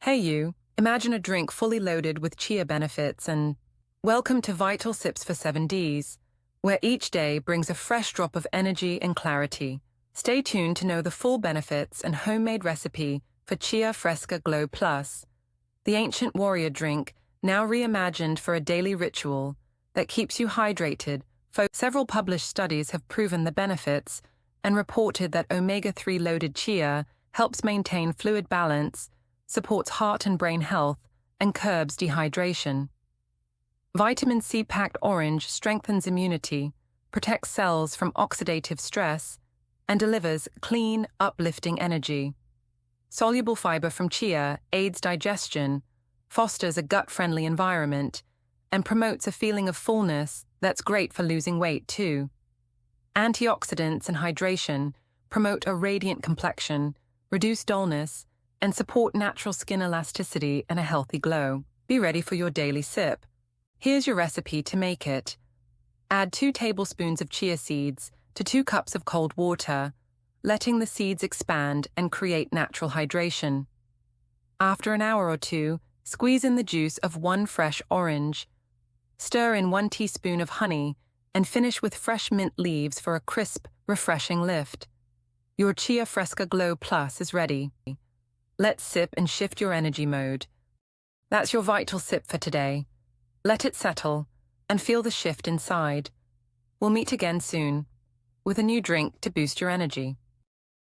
Hey you, imagine a drink fully loaded with chia benefits and welcome to Vital Sips for 7Ds, where each day brings a fresh drop of energy and clarity. Stay tuned to know the full benefits and homemade recipe for Chia Fresca Glow Plus, the ancient warrior drink now reimagined for a daily ritual that keeps you hydrated. Several published studies have proven the benefits and reported that omega-3 loaded chia helps maintain fluid balance, supports heart and brain health, and curbs dehydration. Vitamin C-packed orange strengthens immunity, protects cells from oxidative stress, and delivers clean, uplifting energy. Soluble fiber from chia aids digestion, fosters a gut-friendly environment, and promotes a feeling of fullness that's great for losing weight too. Antioxidants and hydration promote a radiant complexion, reduce dullness, and support natural skin elasticity and a healthy glow. Be ready for your daily sip. Here's your recipe to make it. Add 2 tablespoons of chia seeds to 2 cups of cold water, letting the seeds expand and create natural hydration. After an hour or two, squeeze in the juice of 1 fresh orange. Stir in 1 teaspoon of honey and finish with fresh mint leaves for a crisp, refreshing lift. Your Chia Fresca Glow Plus is ready. Let's sip and shift your energy mode. That's your vital sip for today. Let it settle and feel the shift inside. We'll meet again soon with a new drink to boost your energy.